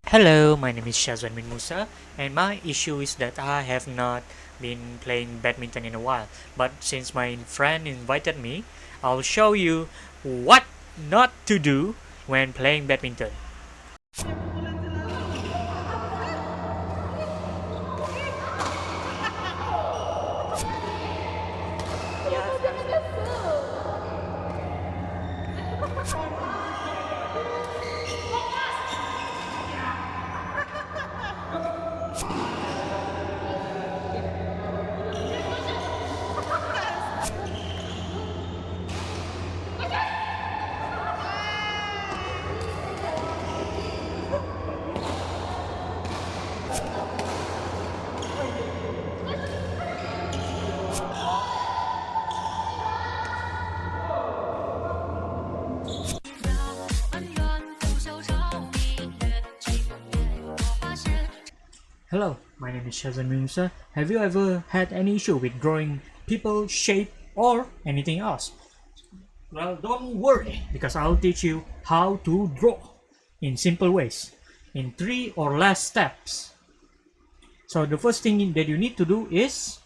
Hello, my name is Shazwan bin Musah, and my issue is that I have not been playing badminton in a while. But since my friend invited me, I'll show you what not to do when playing badminton. Hello, my name is Shazwan bin Musah. Have you ever had any issue with drawing people, shape, or anything else? Well, don't worry, because I'll teach you how to draw in simple ways, in 3 or less steps. So the first thing that you need to do is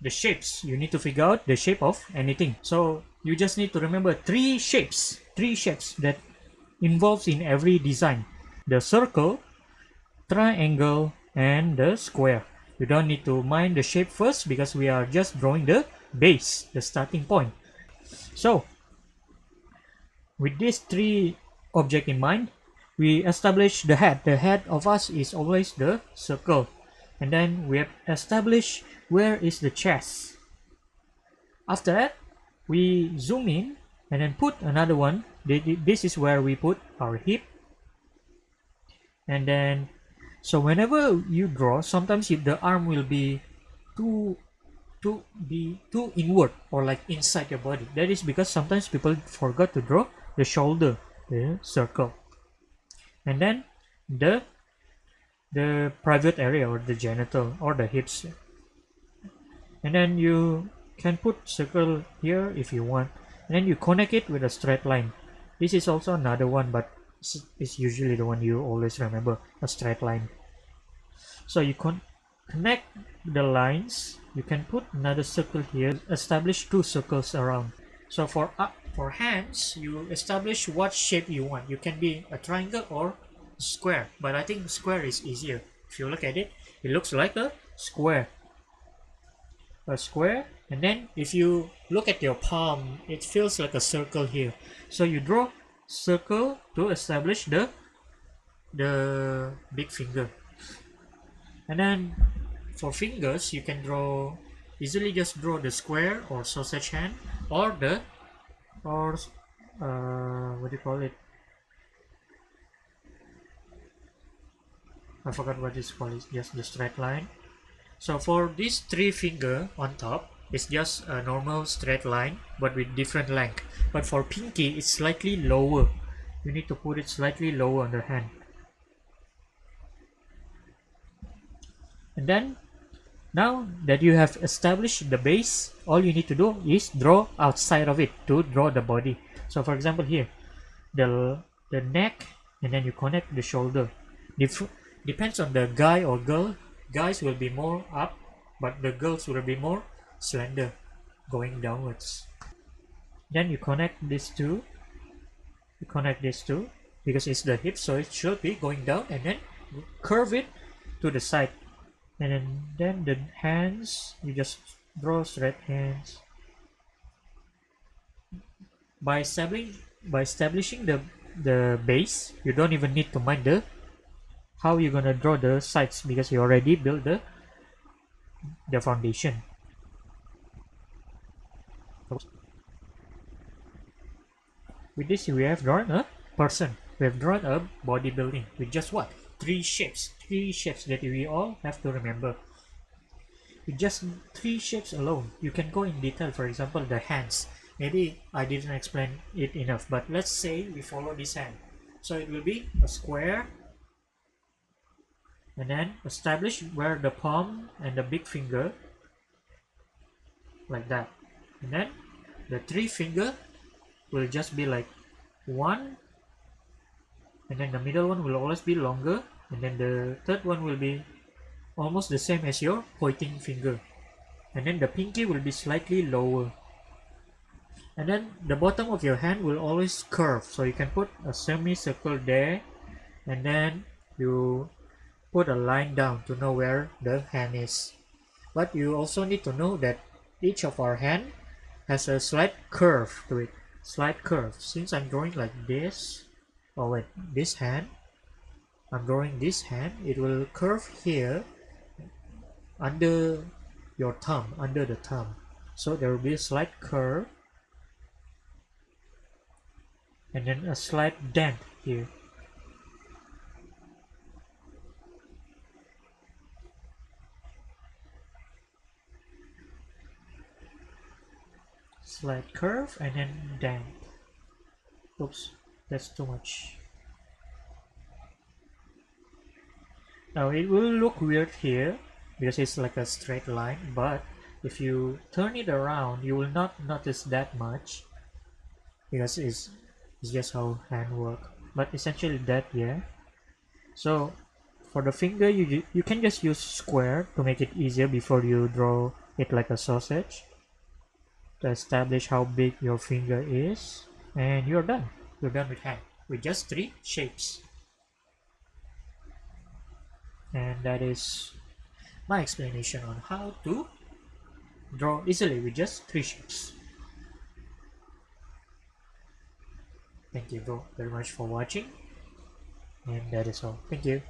the shapes. You need to figure out the shape of anything. So you just need to remember three shapes that involves in every design: the circle, triangle, and the square. You don't need to mind the shape first because we are just drawing the base, the starting point. So with these three objects in mind, we establish the head. The head of us is always the circle, and then we have established where is the chest. After that, we zoom in and then put another one. This is where we put our hip. And then, so whenever you draw, sometimes if the arm will be too inward or like inside your body. That is because sometimes people forgot to draw the shoulder, the circle, and then the private area or the genital or the hips. And then you can put circle here if you want, and then you connect it with a straight line. This is also another one, but it's usually the one you always remember, a straight line. So you connect the lines. You can put another circle here, establish two circles around. So for hands, you establish what shape you want. You can be a triangle or square, but I think square is easier. If you look at it, it looks like a square. And then if you look at your palm, it feels like a circle here. So you draw circle to establish the big finger. And then for fingers, you can draw easily, just draw the square or sausage hand, or the what do you call it, I forgot what it's called. It's just the straight line. So for this three finger on top, it's just a normal straight line but with different length. But for pinky, it's slightly lower. You need to put it slightly lower on the hand. And then now that you have established the base, all you need to do is draw outside of it to draw the body. So for example here, the neck, and then you connect the shoulder. Depends on the guy or girl. Guys will be more up, but the girls will be more slender, going downwards. Then you connect these two. You connect these two because it's the hip, so it should be going down, and then curve it to the side. And then the hands, you just draw straight hands. By establishing the base, you don't even need to mind how you're gonna draw the sides because you already built the foundation. With this, we have drawn a person. We have drawn a bodybuilding with just what? Three shapes that we all have to remember. With just three shapes alone, you can go in detail. For example, the hands. Maybe I didn't explain it enough, but let's say we follow this hand. So it will be a square, and then establish where the palm and the big finger, like that. And then the three finger will just be like one, and then the middle one will always be longer, And then the third one will be almost the same as your pointing finger. And then the pinky will be slightly lower. And then the bottom of your hand will always curve. So you can put a semicircle there. And then you put a line down to know where the hand is. But you also need to know that each of our hand has a slight curve to it. Slight curve. Since I'm drawing like this, oh wait, this hand, I'm drawing this hand, it will curve here under your thumb, under the thumb. So there will be a slight curve and then a slight dent here. Slight curve and then dent. Oops, that's too much. Now it will look weird here because it's like a straight line, but if you turn it around, you will not notice that much because it's just how hand work. But essentially that, yeah. So for the finger, you can just use square to make it easier before you draw it like a sausage, to establish how big your finger is, and you're done. You're done with hand with just 3 shapes. And that is my explanation on how to draw easily with just 3 shapes. Thank you very much for watching, and that is all. Thank you.